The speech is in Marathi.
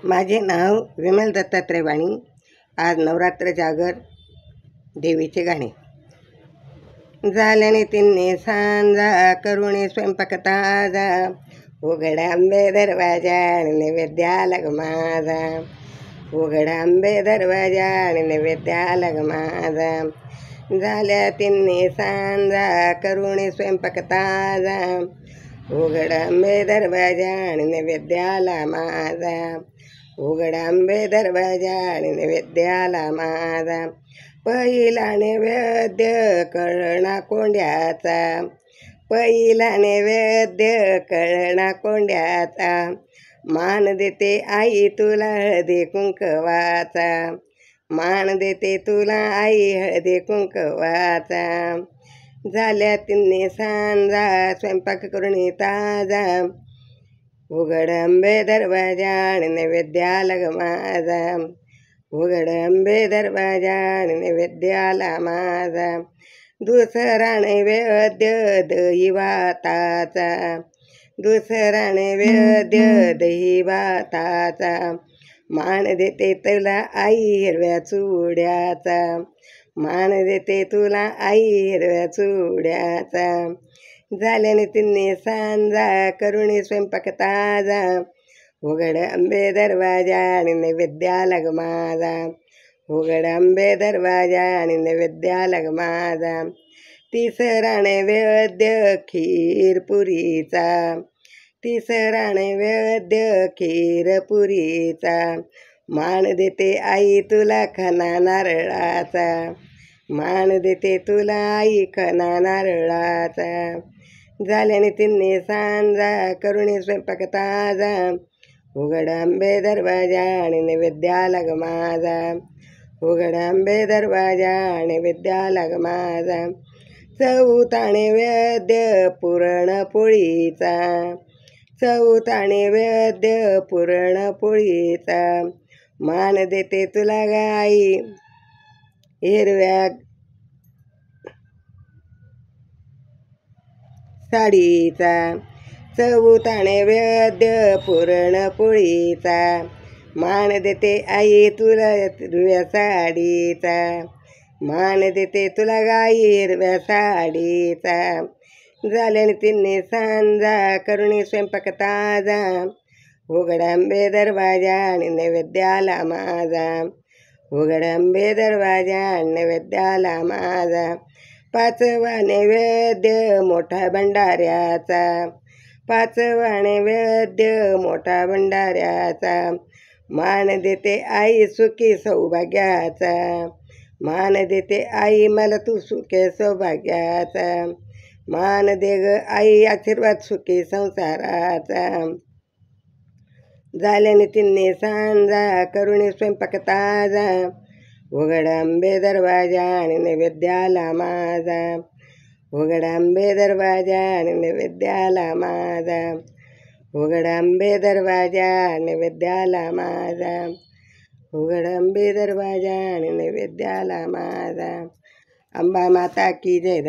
माझे नाव विमल दत्तात्रय वाणी. आज नवरात्र जागर देवीचे गाणे. झाल्याने तिन्ही सांजा करुणे स्वयंपाक ताजा, उघडा आंबे दरवाजा आणि नैवेद्याला ग माझा, उघडा आंबे दरवाजा आणि नैवेद्याला ग माझा. झाल्या तिन्ही सांजा करुणे स्वयंपाक ताजा, उघडा आंबे दरवाजा आणि नैवेद्याला माझा, उघडा आंबे दरवाजा आणि नैवेद्याला माझा. पहिला नैवेद्य कळणा कोंड्याचा, पहिला नैवेद्य कळणा कोंड्याचा, मान देते आई तुला हळदी कुंकवाचा, मान देते तुला आई हळदी कुंकवाचा. झाल्या तिन्ही सांजा स्वयंपाक करून ताजा, उघड आंबे दरवाजा आणि नैवेद्याला ग माझा, उघड आंबे दरवाजा आणि नैवेद्याला माझा. दुसरा नैवेद्य दही भाताचा, दुसरा नैवेद्य दही भाताचा, मान देते तुला आई हिरव्या चुड्याचा, मान देते तुला आई हिरव्या चुड्याचा. झाल्याने तिन्ही सांजा करुणी स्वयंपाक ताजा, उघड आंबे दरवाजा आणि नैवेद्याला ग माझा, उघड आंबे दरवाजा आणि नैवेद्याला ग माझा. तिसरा नैवेद्य खीर पुरीचा, तिसरा नैवेद्य खीर पुरीचा, मान देते आई तुला खना नारळाचा, मान देते तुला आई खना नारळाचा. झाल्याने तिन्ही सांजा करुणी स्वयंपाक ताजा, उघड आंबे दरवाजा आणि नैवेद्याला ग माझा, उघड आंबे दरवाजा आणि नैवेद्याला ग माझा. चौथा नैवेद्य पुरणपोळीचा, चौथा नैवेद्य पुरणपोळीचा, मान देते तुला गाई हिरव्या साडीचा, चौथा नैवेद्य पुरणपोळीचा, मान देते आई तुला हिरव्या साडीचा, मान देते तुला गाई हिरव्या साडीचा. झाल्याने तिन्ही सांजा करुणी स्वयंपाक ताजा, उघड आंबे दरवाजा आणि नैवेद्याला माझा, उघड आंबे दरवाजा आणि नैवेद्याला माझा. पाचवा नैवेद्य मोठा भंडाऱ्याचा, पाचवा नैवेद्य मोठा भंडाऱ्याचा, मान देते आई सुखी सौभाग्याचा, मान देते आई मला तू सुखे सौभाग्याचा, मान दे ग आई आशीर्वाद सुखी संसाराचा. झाल्याने तिन्ही सांजा करुणी स्वयंपाक ताजा, उघड आंबे दरवाजा आणि नैवेद्याला माझा, उघड आंबे दरवाजा आणि नैवेद्याला माझा, उघड आंबे दरवाजा नैवेद्याला माझा, उघड आंबे दरवाजा आणि नैवेद्याला माझा. अंबा माता की जय.